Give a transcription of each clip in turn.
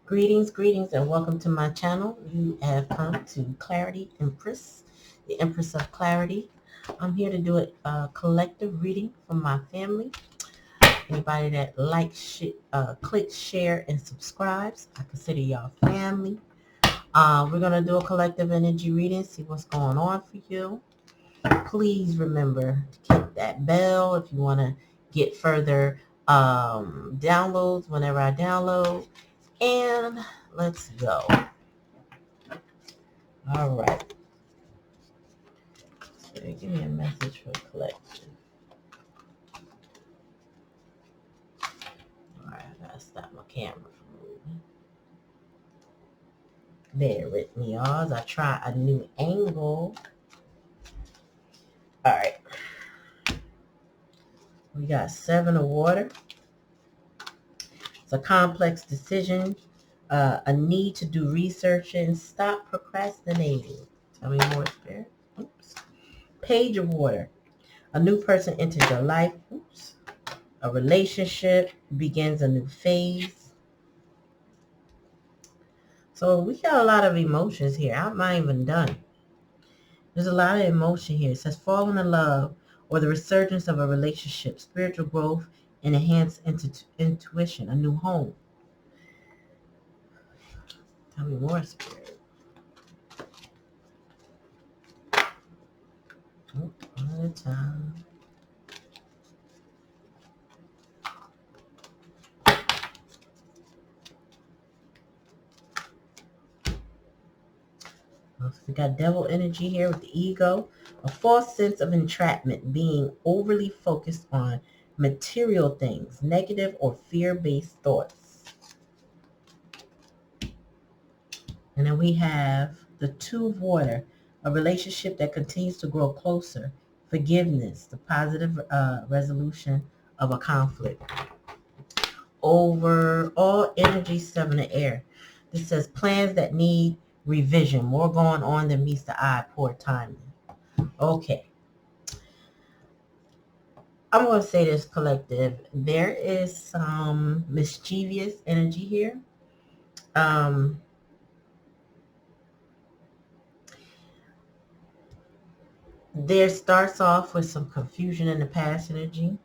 Greetings, and welcome to my channel. You have come to Clarityempress, the Empress of Clarity. I'm here to do a collective reading for my family. Anybody that likes, clicks, share, and subscribes, I consider y'all family. We're going to do a collective energy reading, see what's going on for you. Please remember to hit that bell if you want to get further downloads whenever I download. And let's go. All right. So give me a message for collection. All right, I gotta stop my camera from moving. Bear with me, y'all, as I try a new angle. All right. We got 7 of water. It's a complex decision, a need to do research and stop procrastinating. Tell me more, Spirit. Oops. Page of water. A new person enters your life. Oops. A relationship begins a new phase. So we got a lot of emotions here. I'm not even done. There's a lot of emotion here. It says falling in love or the resurgence of a relationship, spiritual growth, and enhanced intuition, a new home. Tell me more, Spirit. Oh, one at a time. We got devil energy here with the ego, a false sense of entrapment, being overly focused on material things, negative or fear-based thoughts. And then we have the 2 of water, a relationship that continues to grow closer, forgiveness, the positive resolution of a conflict. Overall energy, 7 of air. This says plans that need revision, more going on than meets the eye, poor timing. Okay. I'm going to say this, collective. There is some mischievous energy here. There starts off with some confusion in the past energy.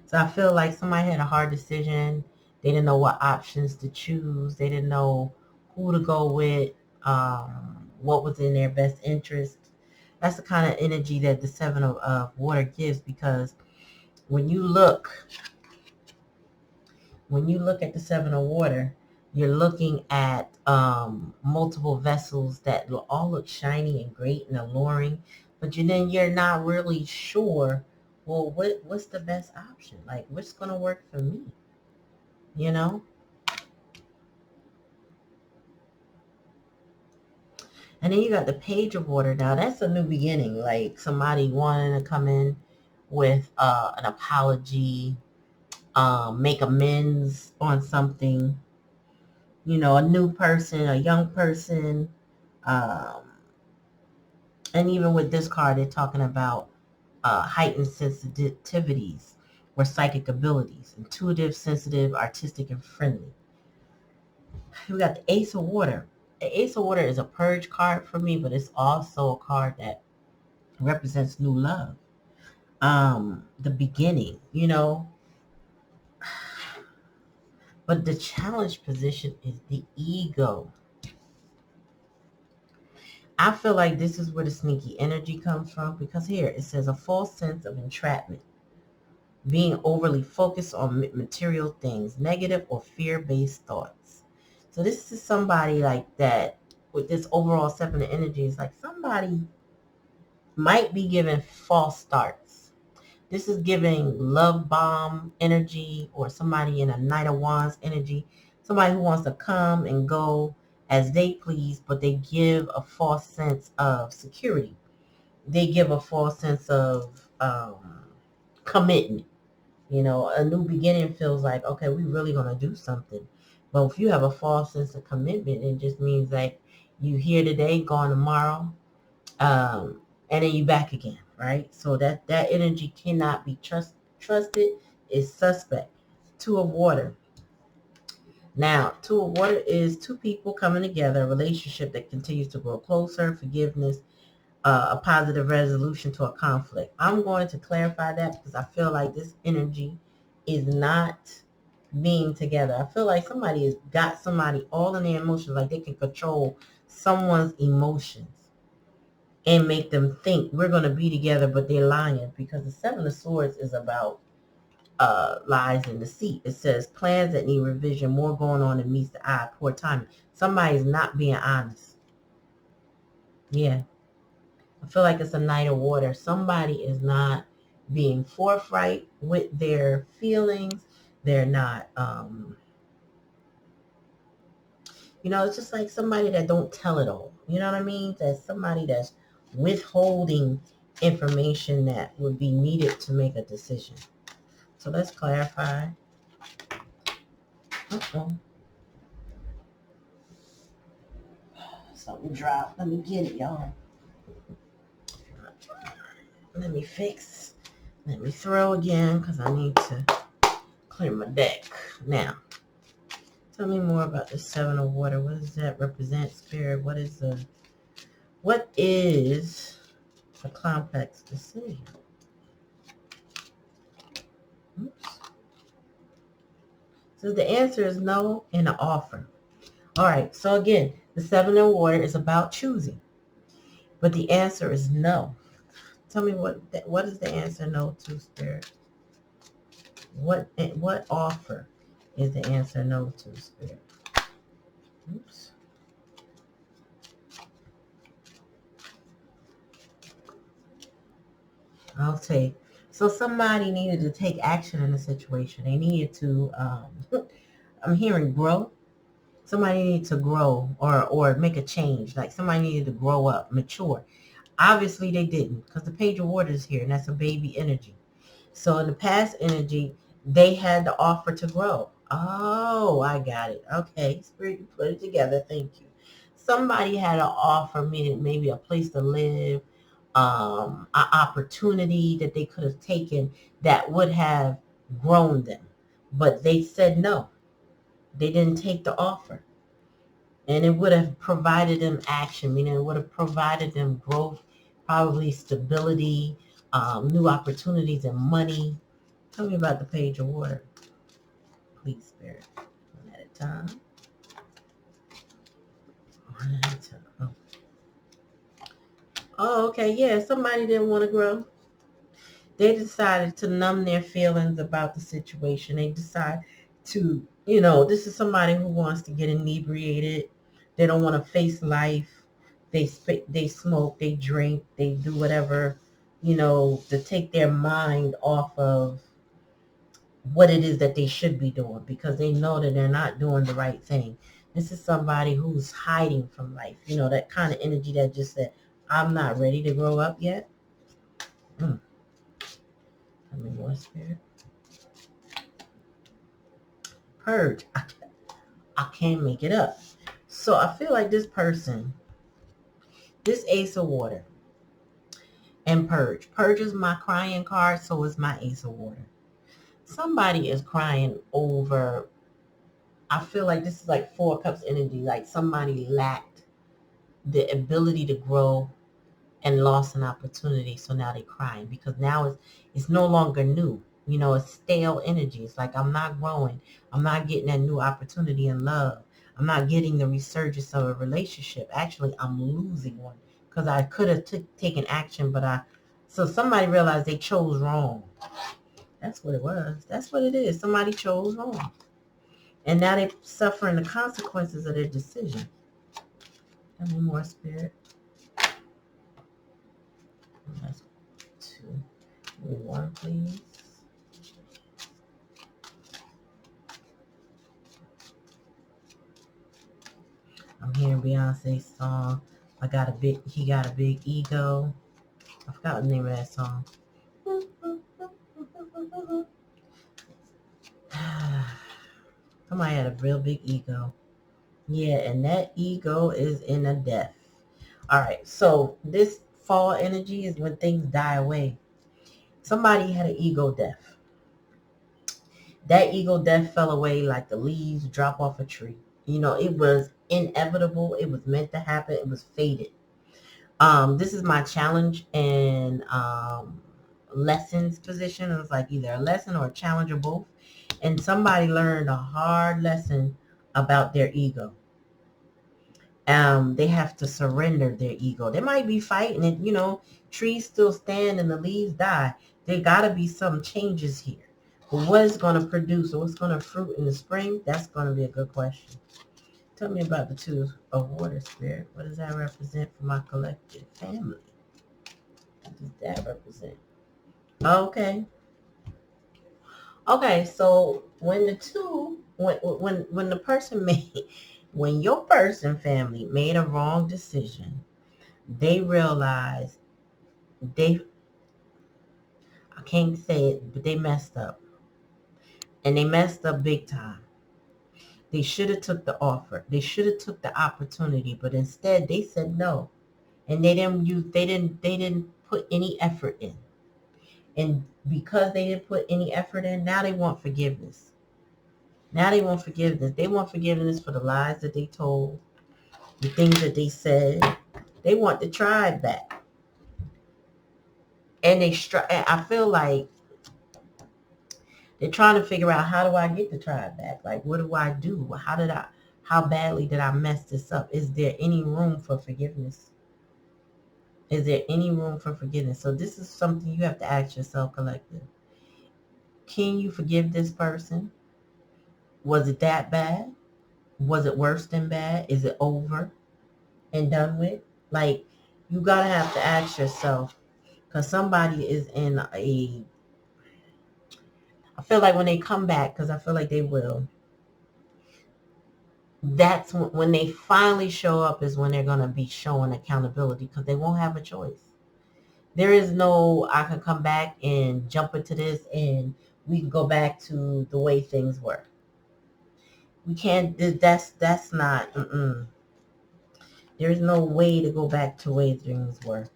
So I feel like somebody had a hard decision. They didn't know what options to choose. They didn't know who to go with, what was in their best interest. That's the kind of energy that the 7 of water gives, because when you look at the 7 of water, you're looking at multiple vessels that all look shiny and great and alluring, but you're not really sure, well, what's the best option? Like, what's going to work for me? You know? And then you got the page of water. Now, that's a new beginning. Like somebody wanting to come in with an apology, make amends on something. You know, a new person, a young person. Um, and even with this card, they're talking about heightened sensitivities or psychic abilities, intuitive, sensitive, artistic, and friendly. We got the Ace of Water. The Ace of Water is a purge card for me, but it's also a card that represents new love. The beginning, you know. But the challenge position is the ego. I feel like this is where the sneaky energy comes from, because here it says a false sense of entrapment, being overly focused on material things, negative or fear-based thoughts. So this is somebody like that with this overall 7 of energy. Is like somebody might be given false starts. This is giving love bomb energy, or somebody in a Knight of Wands energy. Somebody who wants to come and go as they please, but they give a false sense of security. They give a false sense of commitment. You know, a new beginning feels like, okay, we're really going to do something. But if you have a false sense of commitment, it just means like you here today, gone tomorrow, and then you back again, right? So that energy cannot be trusted. Is suspect. 2 of water. Now, Two of Water is two people coming together, a relationship that continues to grow closer, forgiveness, a positive resolution to a conflict. I'm going to clarify that because I feel like this energy is not being together. I feel like somebody has got somebody all in their emotions, like they can control someone's emotions and make them think we're going to be together, but they're lying, because the Seven of Swords is about lies and deceit. It says plans that need revision, more going on than meets the eye, poor timing. Somebody's not being honest. Yeah. I feel like it's a Knight of Water. Somebody is not being forthright with their feelings. They're not, it's just like somebody that don't tell it all. You know what I mean? That's somebody that's withholding information that would be needed to make a decision. So let's clarify. Uh-oh. Something dropped. Let me get it, y'all. Let me fix. Let me throw again because I need to clear my deck. Now, tell me more about the Seven of Water. What does that represent, Spirit? What is the complex decision? Oops. So the answer is no and an offer. All right. So again, the Seven of Water is about choosing, but the answer is no. Tell me what is the answer no to, Spirit? What offer is the answer no to, Spirit? Oops. I'll take. So somebody needed to take action in the situation. They needed to, I'm hearing grow. Somebody needed to grow or make a change. Like somebody needed to grow up, mature. Obviously they didn't, because the Page of Water is here, and that's a baby energy. So in the past energy, they had to offer to grow. Oh, I got it. Okay, Spirit, you put it together. Thank you. Somebody had to offer me maybe a place to live, an opportunity that they could have taken that would have grown them. But they said no. They didn't take the offer. And it would have provided them action, meaning it would have provided them growth, probably stability, new opportunities and money. Tell me about the Page of Water, please, Spirit. One at a time. One at a time. Oh, okay. Yeah, somebody didn't want to grow. They decided to numb their feelings about the situation. They decide to, this is somebody who wants to get inebriated. They don't want to face life. They smoke, they drink, they do whatever, to take their mind off of what it is that they should be doing, because they know that they're not doing the right thing. This is somebody who's hiding from life. That kind of energy that just said, I'm not ready to grow up yet. Tell me more, Spirit. Purge. I can't make it up. So I feel like this person, this Ace of Water and Purge. Purge is my crying card, so is my Ace of Water. Somebody is crying over, I feel like this is like Four Cups energy, like somebody lacked the ability to grow and lost an opportunity, so now they're crying because now it's no longer new. It's stale energy. It's like I'm not growing. I'm not getting that new opportunity in love. I'm not getting the resurgence of a relationship. Actually, I'm losing one because I could have taken action, so somebody realized they chose wrong. That's what it was. That's what it is. Somebody chose wrong. And now they're suffering the consequences of their decision. Tell me more, Spirit. That's 2. Give me 1, please. I'm hearing Beyonce's song. He got a big ego. I forgot the name of that song. Somebody had a real big ego. Yeah, and that ego is in a death. All right, so this fall energy is when things die away. Somebody had an ego death. That ego death fell away like the leaves drop off a tree. You know, it was inevitable. It was meant to happen. It was fated. This is my challenge and lessons position. It was like either a lesson or a challenge or both. And somebody learned a hard lesson about their ego. They have to surrender their ego. They might be fighting it, you know, trees still stand and the leaves die. There gotta be some changes here. But what is going to produce or what's going to fruit in the spring? That's going to be a good question. Tell me about the two of water, spirit. What does that represent for my collective family? What does that represent? Okay. Okay, so when the two, when the person made, when your person family made a wrong decision, they realized they, I can't say it, but they messed up. And they messed up big time. They should have took the offer. They should have took the opportunity, but instead they said no. And they didn't put any effort in. And because they didn't put any effort in, now they want forgiveness. Now they want forgiveness. They want forgiveness for the lies that they told, the things that they said. They want the tribe back. And I feel like they're trying to figure out, how do I get the tribe back? Like, what do I do? How badly did I mess this up? Is there any room for forgiveness? Is there any room for forgiveness? So this is something you have to ask yourself, collective. Can you forgive this person? Was it that bad? Was it worse than bad? Is it over and done with? Like, you gotta have to ask yourself, because somebody is in I feel like when they come back, because I feel like they will, that's when they finally show up is when they're going to be showing accountability, because they won't have a choice. There is no, I can come back and jump into this and we can go back to the way things were. We can't, that's not, there's no way to go back to the way things were.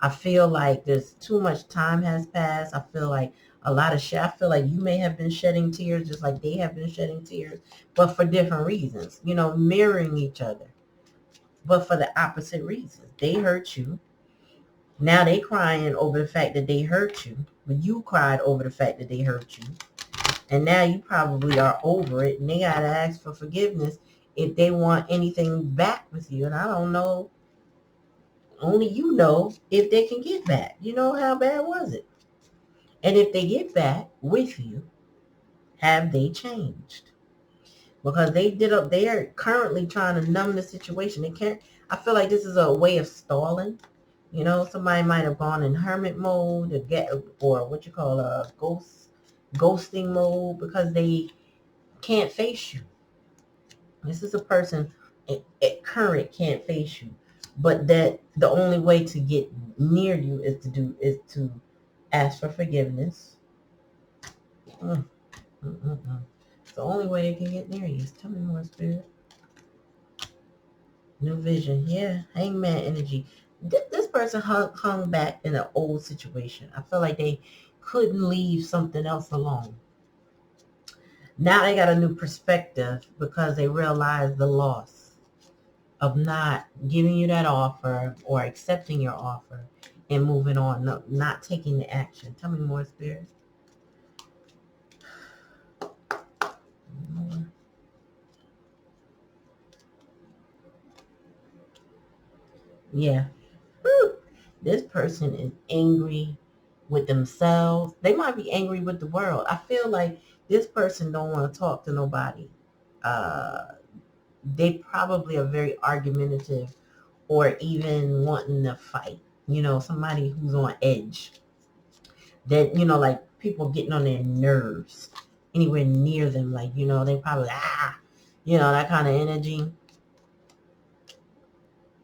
I feel like there's too much time has passed. I feel like a lot of shit. I feel like you may have been shedding tears just like they have been shedding tears, but for different reasons, you know, mirroring each other, but for the opposite reasons. They hurt you. Now they crying over the fact that they hurt you, but you cried over the fact that they hurt you. And now you probably are over it, and they got to ask for forgiveness if they want anything back with you. And I don't know, only you know if they can get back. You know, how bad was it? And if they get back with you, have they changed? Because they are currently trying to numb the situation. They can't. I feel like this is a way of stalling. You know, somebody might have gone in hermit mode or what you call a ghosting mode, because they can't face you. This is a person at current can't face you, but that the only way to get near you is to ask for forgiveness. Mm, mm, mm, mm. It's the only way they can get near you. Tell me more, spirit. New vision. Yeah, hangman energy. This person hung back in an old situation. I feel like they couldn't leave something else alone. Now they got a new perspective because they realize the loss of not giving you that offer or accepting your offer and moving on, not taking the action. Tell me more, spirit. More. Yeah. Whew. This person is angry with themselves. They might be angry with the world. I feel like this person don't want to talk to nobody. Uh, they probably are very argumentative or even wanting to fight. You know, somebody who's on edge. That, you know, like people getting on their nerves anywhere near them. Like, you know, they probably, you know, that kind of energy.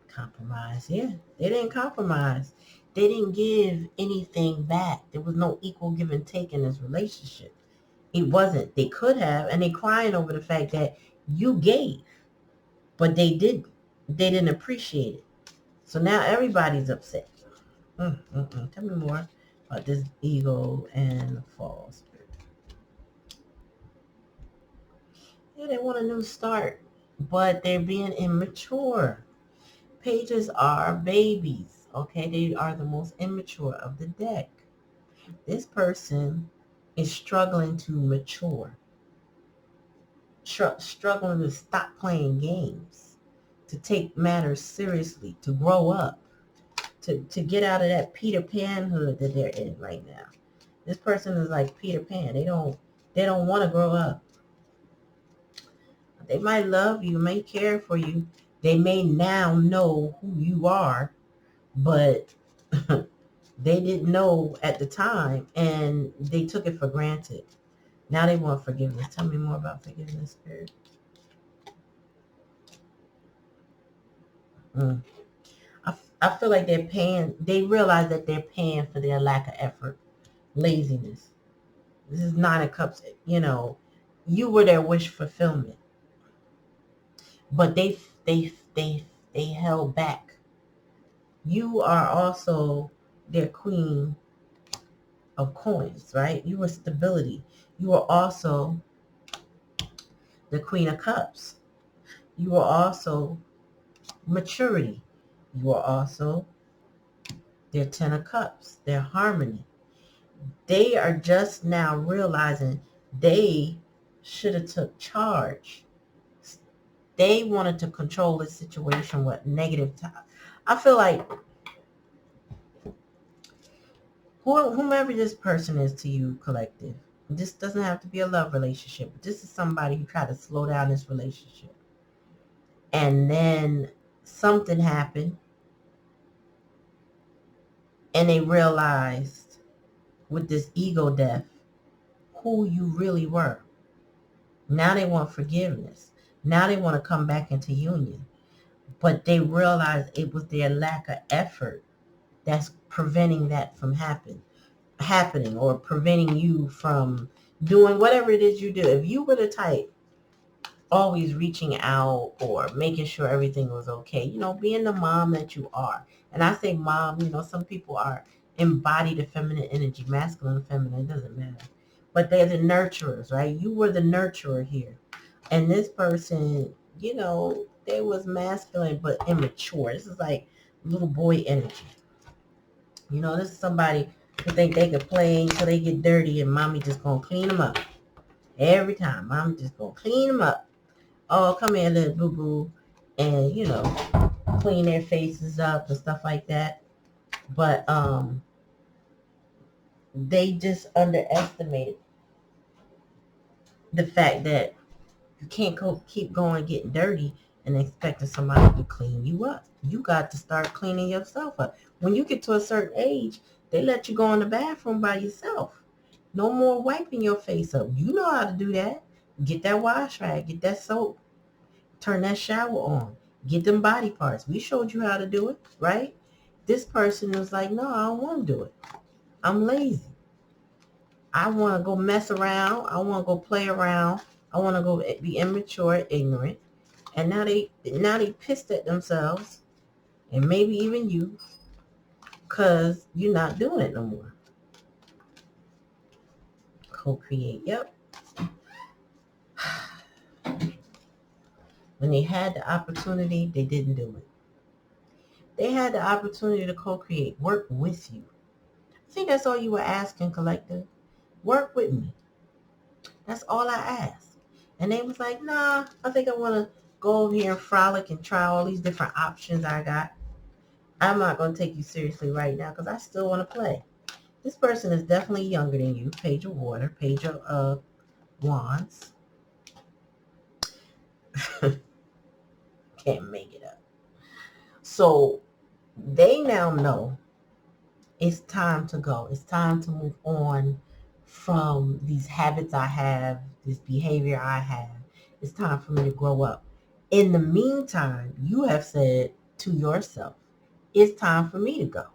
Compromise. Yeah, they didn't compromise. They didn't give anything back. There was no equal give and take in this relationship. It wasn't. They could have, and they crying over the fact that you gave, but they didn't. They didn't appreciate it. So now everybody's upset. Tell me more about this ego and the fall spirit. Yeah, they want a new start, but they're being immature. Pages are babies, okay? They are the most immature of the deck. This person is struggling to mature, struggling to stop playing games, to take matters seriously, to grow up, to get out of that Peter Pan hood that they're in right now. This person is like Peter Pan. They don't want to grow up. They might love you, may care for you. They may now know who you are, but they didn't know at the time and they took it for granted. Now they want forgiveness. Tell me more about forgiveness, Spirit. Mm. I feel like they realize that they're paying for their lack of effort, laziness. This is Nine of Cups, you were their wish fulfillment, but they held back. You are also their queen of coins, right? You were stability. You were also the Queen of Cups. You were also maturity. You are also their Ten of Cups, their harmony. They are just now realizing they should have took charge. They wanted to control the situation with negative time. I feel like whomever this person is to you, collective, this doesn't have to be a love relationship, but this is somebody who tried to slow down this relationship. And then something happened and they realized with this ego death who you really were. Now they want forgiveness. Now they want to come back into union. But they realize it was their lack of effort that's preventing that from happening or preventing you from doing whatever it is you do. If you were the type always reaching out or making sure everything was okay, being the mom that you are. And I say mom, some people are embody the feminine energy, masculine, feminine, it doesn't matter. But they're the nurturers, right? You were the nurturer here. And this person, they was masculine but immature. This is like little boy energy. This is somebody who think they can play until they get dirty and mommy just gonna clean them up. Every time, mommy just gonna clean them up. Oh, come here, little boo-boo. And, clean their faces up and stuff like that. But they just underestimated the fact that you can't keep going getting dirty and expecting somebody to clean you up. You got to start cleaning yourself up. When you get to a certain age, they let you go in the bathroom by yourself. No more wiping your face up. You know how to do that. Get that wash rag. Get that soap. Turn that shower on. Get them body parts. We showed you how to do it, right? This person was like, no, I don't want to do it. I'm lazy. I want to go mess around. I want to go play around. I want to go be immature, ignorant. And now they pissed at themselves and maybe even you because you're not doing it no more. Co-create. Yep. When they had the opportunity, they didn't do it. They had the opportunity to co-create, work with you. I think that's all you were asking, collective. Work with me. That's all I asked. And they was like, nah, I think I want to go over here and frolic and try all these different options I got. I'm not going to take you seriously right now because I still want to play. This person is definitely younger than you. Page of Water, Page of Wands. Can't make it up. So they now know it's time to go. It's time to move on from these habits I have, this behavior I have. It's time for me to grow up. In the meantime, you have said to yourself, it's time for me to go.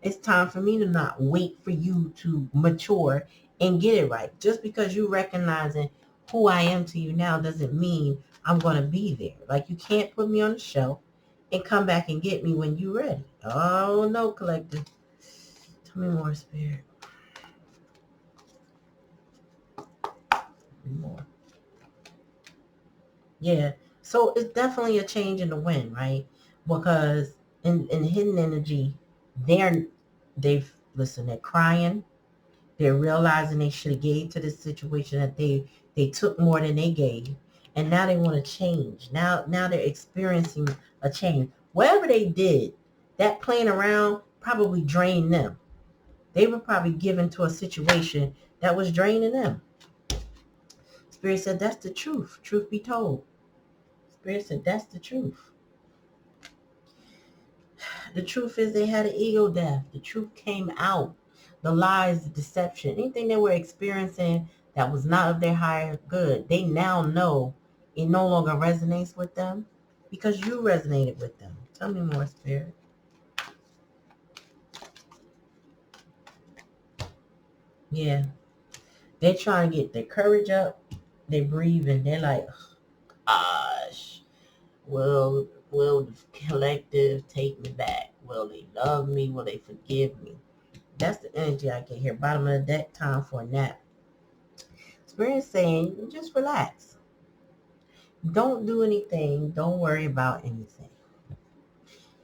It's time for me to not wait for you to mature and get it right. Just because you recognizing who I am to you now doesn't mean I'm going to be there. Like you can't put me on the shelf and come back and get me when you're ready. Oh, no, collective. Tell me more, Spirit. More. Yeah. So it's definitely a change in the wind, right? Because in hidden energy, they're crying. They're realizing they should have gave to this situation, that they took more than they gave. And now they want to change. Now they're experiencing a change. Whatever they did, that playing around probably drained them. They were probably given to a situation that was draining them. Spirit said that's the truth. Truth be told. Spirit said that's the truth. The truth is they had an ego death. The truth came out. The lies, the deception, anything they were experiencing that was not of their higher good, they now know it no longer resonates with them because you resonated with them. Tell me more, Spirit. Yeah. They're trying to get their courage up. They breathe and they're like, gosh, will the collective take me back? Will they love me? Will they forgive me? That's the energy I get here. Bottom of the deck, time for a nap. Spirit is saying, just relax. Don't do anything. Don't worry about anything.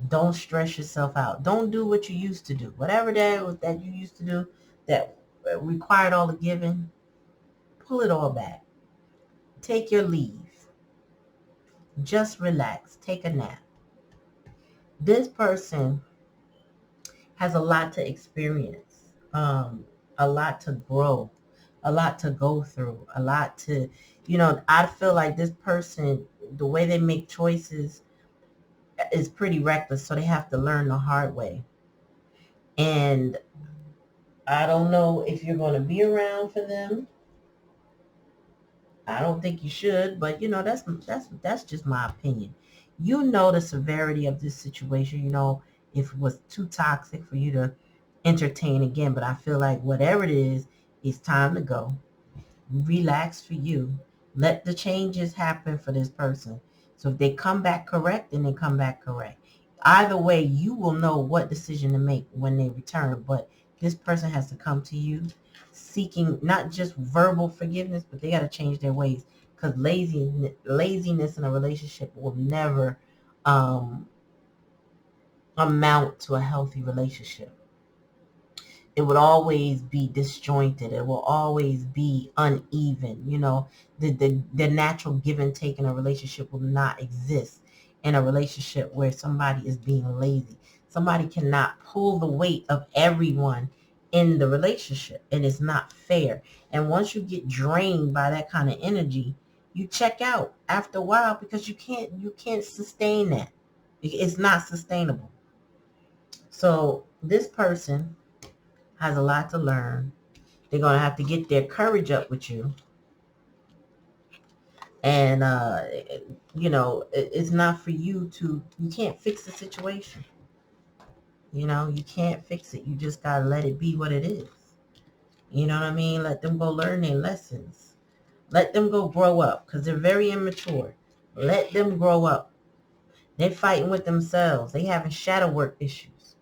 Don't stress yourself out. Don't do what you used to do. Whatever that was that you used to do that required all the giving, pull it all back. Take your leave. Just relax. Take a nap. This person has a lot to experience, a lot to grow, a lot to go through, a lot to, I feel like this person, the way they make choices is pretty reckless, so they have to learn the hard way. And I don't know if you're going to be around for them. I don't think you should, but that's just my opinion. The severity of this situation, if it was too toxic for you to entertain again, but I feel like whatever it is, it's time to go. Relax for you. Let the changes happen for this person. So if they come back correct, then they come back correct. Either way, you will know what decision to make when they return. But this person has to come to you seeking not just verbal forgiveness, but they got to change their ways. Because laziness in a relationship will never um, amount to a healthy relationship. It would always be disjointed. It will always be uneven. The natural give and take in a relationship will not exist in a relationship where somebody is being lazy. Somebody cannot pull the weight of everyone in the relationship, and it's not fair. And once you get drained by that kind of energy, you check out after a while because you can't sustain that. It's not sustainable. So this person has a lot to learn. They're going to have to get their courage up with you. And, it's not for you you can't fix the situation. You can't fix it. You just got to let it be what it is. You know what I mean? Let them go learn their lessons. Let them go grow up because they're very immature. Let them grow up. They're fighting with themselves. They having shadow work issues.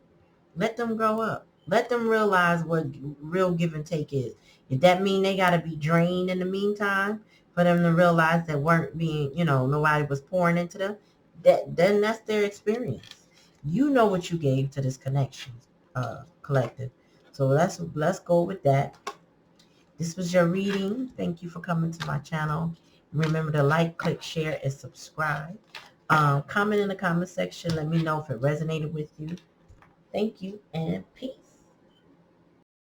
Let them grow up. Let them realize what real give and take is. If that mean they got to be drained in the meantime for them to realize that weren't being, nobody was pouring into them, then that's their experience. You know what you gave to this connection, collective. So let's go with that. This was your reading. Thank you for coming to my channel. Remember to like, click, share, and subscribe. Comment in the comment section. Let me know if it resonated with you. Thank you and peace.